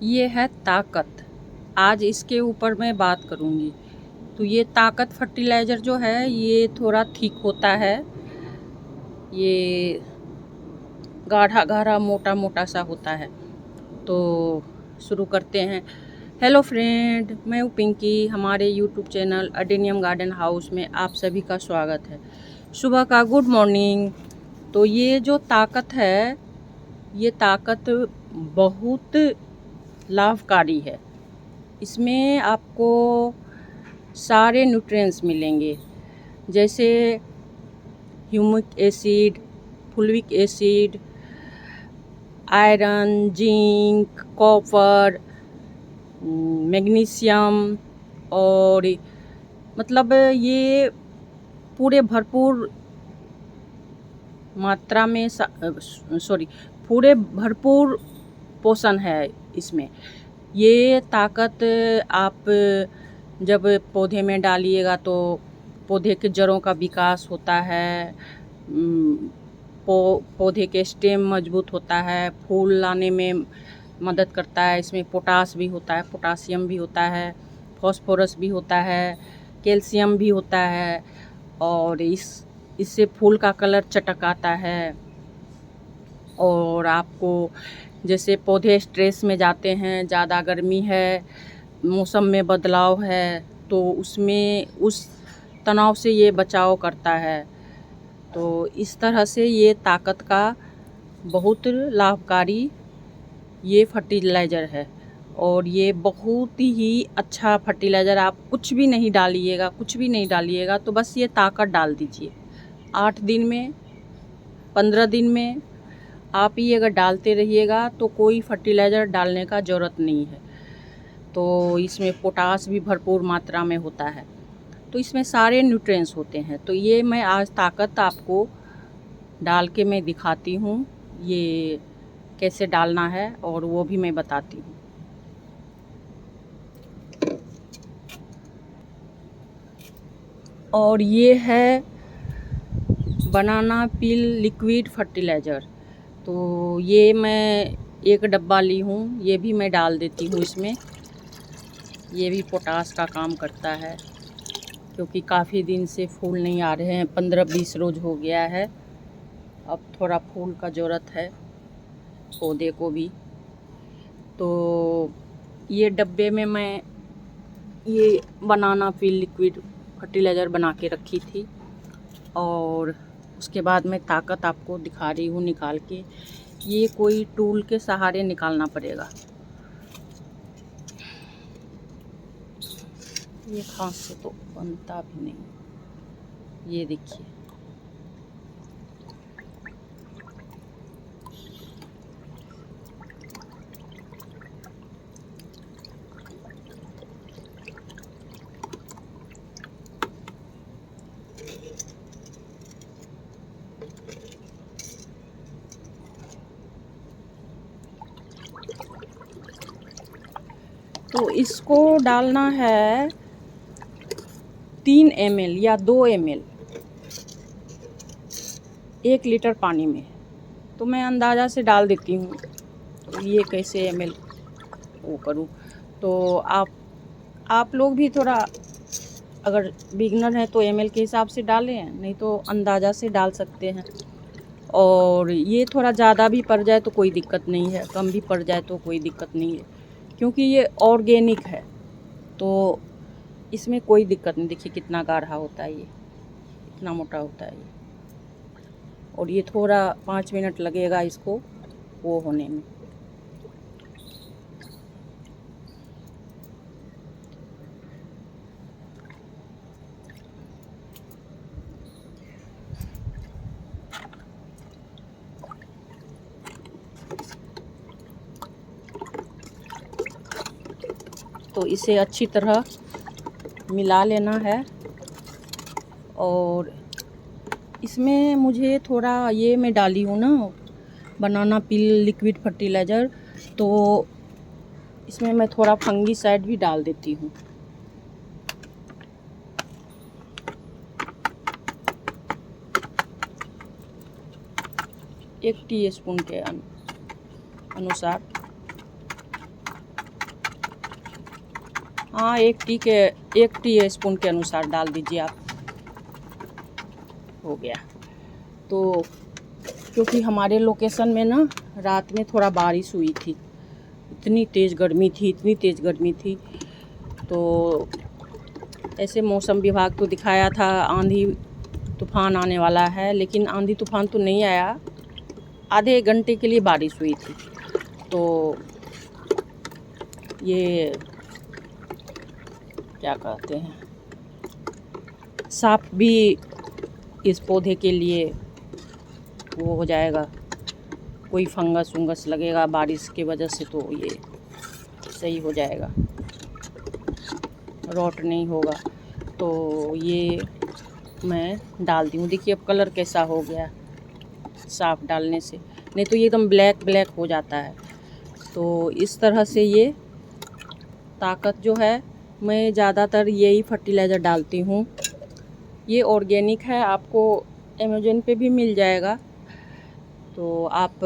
ये है ताकत। आज इसके ऊपर मैं बात करूँगी। तो ये ताकत फर्टिलाइज़र जो है ये थोड़ा थिक होता है, ये गाढ़ा गाढ़ा मोटा मोटा सा होता है। तो शुरू करते हैं। हेलो फ्रेंड, मैं हूँ पिंकी। हमारे YouTube channel adenium garden house में आप सभी का स्वागत है। सुबह का गुड मॉर्निंग। तो ये जो ताकत है, ये ताकत बहुत लाभकारी है। इसमें आपको सारे न्यूट्रिएंट्स मिलेंगे, जैसे humic acid, fulvic acid, iron, zinc, copper, magnesium और मतलब ये पूरे भरपूर मात्रा में पूरे भरपूर पोषण है इसमें। ये ताकत आप जब पौधे में डालिएगा तो पौधे के जड़ों का विकास होता है, पौधे के स्टेम मजबूत होता है, फूल लाने में मदद करता है। इसमें पोटास भी होता है, पोटासियम भी होता है, फास्फोरस भी होता है, कैल्शियम भी होता है और इससे फूल का कलर चटक आता है। और आपको जैसे पौधे स्ट्रेस में जाते हैं, ज़्यादा गर्मी है, मौसम में बदलाव है, तो उसमें उस तनाव से ये बचाव करता है। तो इस तरह से ये ताकत का बहुत लाभकारी ये फर्टिलाइज़र है। और ये बहुत ही अच्छा फर्टिलाइज़र। आप कुछ भी नहीं डालिएगा तो बस ये ताकत डाल दीजिए। 8 दिन में, 15 दिन में आप ये अगर डालते रहिएगा तो कोई फर्टिलाइज़र डालने का ज़रूरत नहीं है। तो इसमें पोटास भी भरपूर मात्रा में होता है, तो इसमें सारे न्यूट्रिएंट्स होते हैं। तो ये मैं आज ताकत आपको डाल के मैं दिखाती हूँ, ये कैसे डालना है और वो भी मैं बताती हूँ। और ये है बनाना पील लिक्विड फर्टिलाइज़र। तो ये मैं एक डब्बा ली हूँ, ये भी मैं डाल देती हूँ इसमें। ये भी पोटास का काम करता है, क्योंकि काफ़ी दिन से फूल नहीं आ रहे हैं, 15-20 रोज़ हो गया है। अब थोड़ा फूल का ज़रूरत है पौधे को भी। तो ये डब्बे में मैं ये बनाना पील लिक्विड फर्टिलाइज़र बना के रखी थी। और उसके बाद मैं ताकत आपको दिखा रही हूँ निकाल के। ये कोई टूल के सहारे निकालना पड़ेगा। ये हाथ से तो बनता भी नहीं। ये देखिए, तो इसको डालना है 3 ml या 2 ml 1 लीटर पानी में। तो मैं अंदाज़ा से डाल देती हूँ। तो ये कैसे ml वो करूँ। तो आप लोग भी थोड़ा, अगर बिगनर हैं तो ml के हिसाब से डालें, नहीं तो अंदाज़ा से डाल सकते हैं। और ये थोड़ा ज़्यादा भी पड़ जाए तो कोई दिक्कत नहीं है, कम भी पड़ जाए तो कोई दिक्कत नहीं है, क्योंकि ये ऑर्गेनिक है तो इसमें कोई दिक्कत नहीं। देखिए कितना गाढ़ा होता है, ये इतना मोटा होता है ये। और ये थोड़ा 5 मिनट लगेगा इसको वो होने में। तो इसे अच्छी तरह मिला लेना है। और इसमें मुझे थोड़ा ये मैं डाली हूँ ना बनाना पील लिक्विड फर्टिलाइज़र, तो इसमें मैं थोड़ा फंगीसाइड भी डाल देती हूँ। एक टीस्पून के अनुसार। हाँ, 1 टी स्पून के अनुसार डाल दीजिए आप। हो गया। तो क्योंकि हमारे लोकेशन में ना रात में थोड़ा बारिश हुई थी, इतनी तेज़ गर्मी थी। तो ऐसे मौसम विभाग तो दिखाया था आंधी तूफान आने वाला है, लेकिन आंधी तूफान तो नहीं आया। आधे घंटे के लिए बारिश हुई थी। तो ये क्या कहते हैं, साफ भी इस पौधे के लिए वो हो जाएगा, कोई फंगस वंगस लगेगा बारिश की वजह से तो ये सही हो जाएगा, रॉट नहीं होगा। तो ये मैं डाल दी हूँ। देखिए अब कलर कैसा हो गया साफ डालने से, नहीं तो ये एकदम ब्लैक हो जाता है। तो इस तरह से ये ताकत जो है, मैं ज़्यादातर यही फर्टिलाइज़र डालती हूँ। ये ऑर्गेनिक है, आपको अमेज़न पे भी मिल जाएगा। तो आप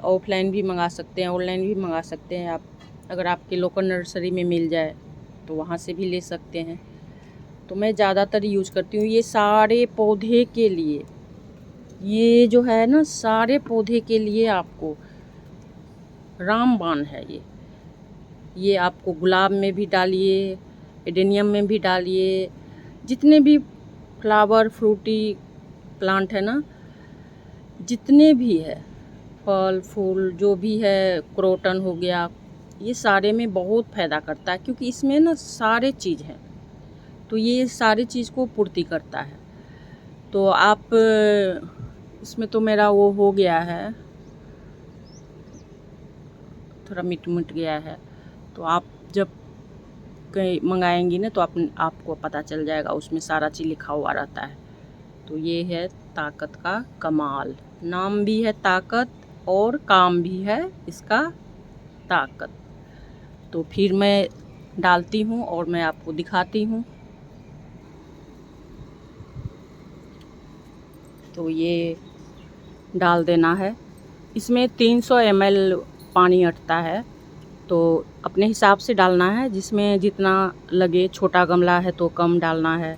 ऑफलाइन भी मंगा सकते हैं, ऑनलाइन भी मंगा सकते हैं। आप अगर आपके लोकल नर्सरी में मिल जाए तो वहाँ से भी ले सकते हैं। तो मैं ज़्यादातर यूज करती हूँ ये सारे पौधे के लिए। ये जो है ना सारे पौधे के लिए आपको रामबाण है ये आपको गुलाब में भी डालिए, एडेनियम में भी डालिए, जितने भी फ्लावर फ्रूटी प्लांट है ना, जितने भी है फल फूल जो भी है, क्रोटन हो गया, ये सारे में बहुत फ़ायदा करता है। क्योंकि इसमें ना सारे चीज़ हैं, तो ये सारी चीज़ को पूर्ति करता है। तो आप इसमें तो मेरा वो हो गया है, थोड़ा मिट गया है। तो आप जब कहीं मंगाएंगी ना तो आपको पता चल जाएगा, उसमें सारा चीज़ लिखा हुआ रहता है। तो ये है ताकत का कमाल, नाम भी है ताकत और काम भी है इसका ताकत। तो फिर मैं डालती हूँ और मैं आपको दिखाती हूँ। तो ये डाल देना है। इसमें 300 ml पानी अटता है, तो अपने हिसाब से डालना है, जिसमें जितना लगे। छोटा गमला है तो कम डालना है,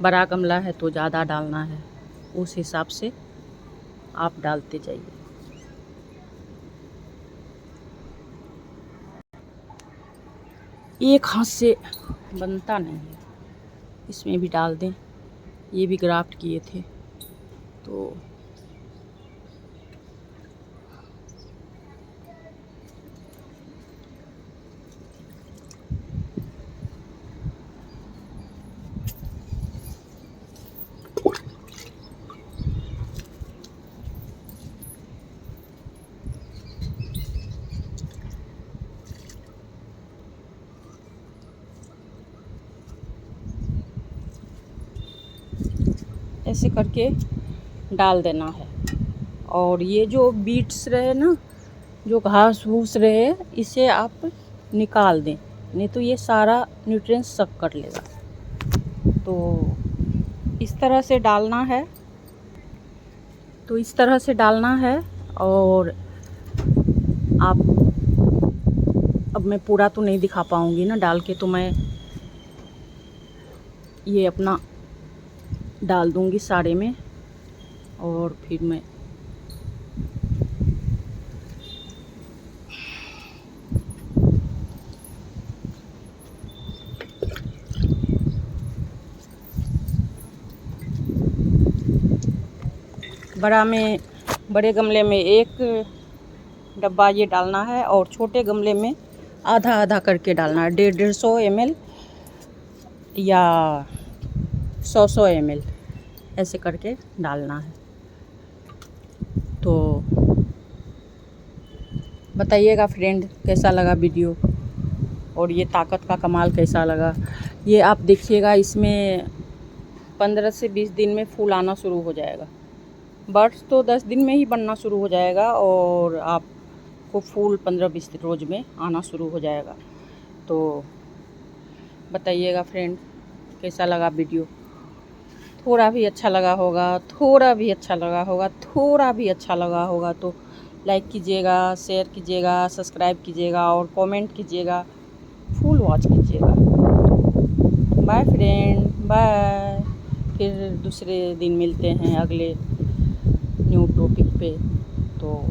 बड़ा गमला है तो ज़्यादा डालना है। उस हिसाब से आप डालते जाइए। एक हाथ से बनता नहीं है, इसमें भी डाल दें। ये भी ग्राफ्ट किए थे तो ऐसे करके डाल देना है। और ये जो बीट्स रहे ना, जो घास फूस रहे, इसे आप निकाल दें, नहीं तो ये सारा न्यूट्रिएंट्स सक कर लेगा। तो इस तरह से डालना है, और आप, अब मैं पूरा तो नहीं दिखा पाऊँगी ना डाल के, तो मैं ये अपना डाल दूँगी सारे में। और फिर मैं बड़े गमले में 1 डब्बा ये डालना है, और छोटे गमले में आधा आधा करके डालना है। 150 ml या 100 ml ऐसे करके डालना है। तो बताइएगा फ्रेंड कैसा लगा वीडियो, और ये ताकत का कमाल कैसा लगा। ये आप देखिएगा, इसमें 15 से 20 दिन में फूल आना शुरू हो जाएगा। बर्ड्स तो 10 दिन में ही बनना शुरू हो जाएगा, और आपको फूल 15-20 रोज में आना शुरू हो जाएगा। तो बताइएगा फ्रेंड कैसा लगा वीडियो। थोड़ा भी अच्छा लगा होगा तो लाइक कीजिएगा, शेयर कीजिएगा, सब्सक्राइब कीजिएगा और कमेंट कीजिएगा, फुल वॉच कीजिएगा। बाय। फिर दूसरे दिन मिलते हैं अगले न्यू टॉपिक पे। तो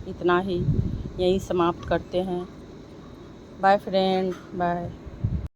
इतना ही, यहीं समाप्त करते हैं। Bye friend, bye.